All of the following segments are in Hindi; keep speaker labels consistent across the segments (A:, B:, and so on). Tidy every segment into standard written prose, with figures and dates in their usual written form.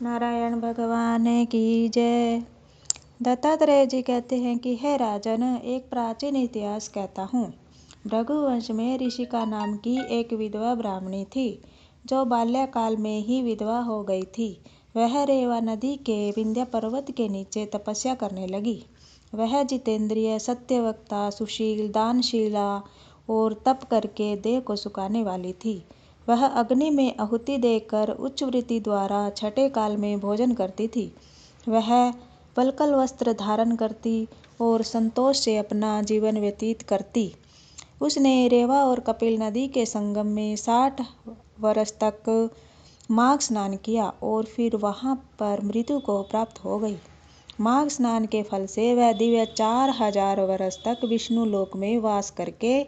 A: नारायण भगवान की जय। दत्तात्रेय जी कहते हैं कि हे राजन, एक प्राचीन इतिहास कहता हूँ। भृगुवंश में ऋषिका नाम की एक विधवा ब्राह्मणी थी, जो बाल्यकाल में ही विधवा हो गई थी। वह रेवा नदी के विंध्य पर्वत के नीचे तपस्या करने लगी। वह जितेंद्रिय, सत्यवक्ता, सुशील, दानशीला और तप करके देह को सुखाने वाली थी। वह अग्नि में आहुति देकर उच्च वृत्ति द्वारा छठे काल में भोजन करती थी। वह वल्कल वस्त्र धारण करती और संतोष से अपना जीवन व्यतीत करती। उसने रेवा और कपिल नदी के संगम में 60 वर्ष तक माघ स्नान किया और फिर वहां पर मृत्यु को प्राप्त हो गई। माघ स्नान के फल से वह दिव्य 4000 वर्ष तक विष्णु लोक में वास करके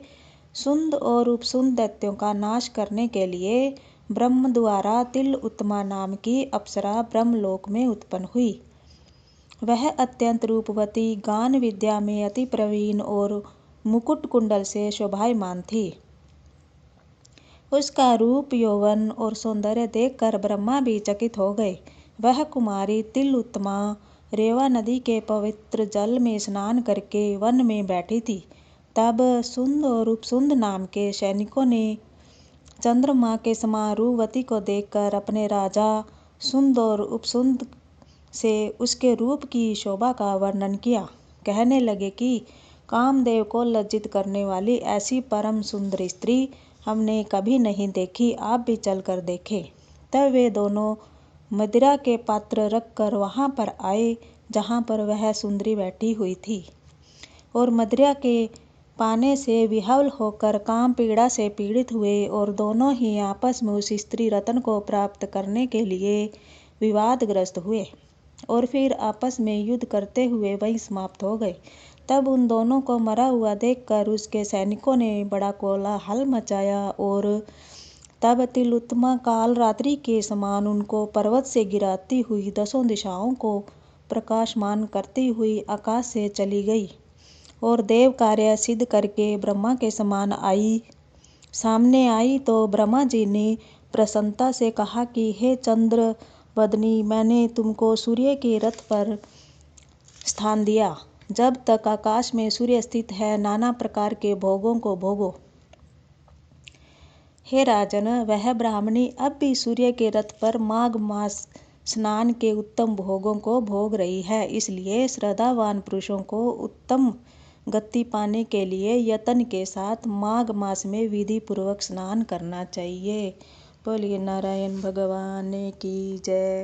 A: सुंद और उपसुंद दैत्यों का नाश करने के लिए ब्रह्म द्वारा तिलोत्तमा नाम की अप्सरा ब्रह्मलोक में उत्पन्न हुई। वह अत्यंत रूपवती, गान विद्या में अति प्रवीण और मुकुट कुंडल से शोभायमान थी। उसका रूप, यौवन और सौंदर्य देखकर ब्रह्मा भी चकित हो गए। वह कुमारी तिलोत्तमा रेवा नदी के पवित्र जल में स्नान करके वन में बैठी थी। तब सुंद और उपसुंद नाम के सैनिकों ने चंद्रमा के समान रूपवती को देखकर अपने राजा सुंद और उपसुंद से उसके रूप की शोभा का वर्णन किया। कहने लगे कि कामदेव को लज्जित करने वाली ऐसी परम सुंदर स्त्री हमने कभी नहीं देखी, आप भी चलकर देखें। तब वे दोनों मदिरा के पात्र रखकर वहां पर आए जहां पर वह सुंदरी बैठी हुई थी, और मदिरा के पाने से विह्वल होकर काम पीड़ा से पीड़ित हुए और दोनों ही आपस में उस स्त्री रत्न को प्राप्त करने के लिए विवादग्रस्त हुए और फिर आपस में युद्ध करते हुए वहीं समाप्त हो गए। तब उन दोनों को मरा हुआ देखकर उसके सैनिकों ने बड़ा कोलाहल मचाया और तब तिलोत्तमा काल रात्रि के समान उनको पर्वत से गिराती हुई 10 दिशाओं को प्रकाशमान करती हुई आकाश से चली गई और देव कार्य सिद्ध करके ब्रह्मा के समान सामने आई। तो ब्रह्मा जी ने प्रसन्नता से कहा कि हे चंद्र वदनी, मैंने तुमको सूर्य के रथ पर स्थान दिया। जब तक आकाश में सूर्य स्थित है, नाना प्रकार के भोगों को भोगो। हे राजन, वह ब्राह्मणी अब भी सूर्य के रथ पर माघ मास स्नान के उत्तम भोगों को भोग रही है। इसलिए श्रद्धावान पुरुषों को उत्तम गति पाने के लिए यत्न के साथ माघ मास में विधि पूर्वक स्नान करना चाहिए। बोलिए नारायण भगवान की जय।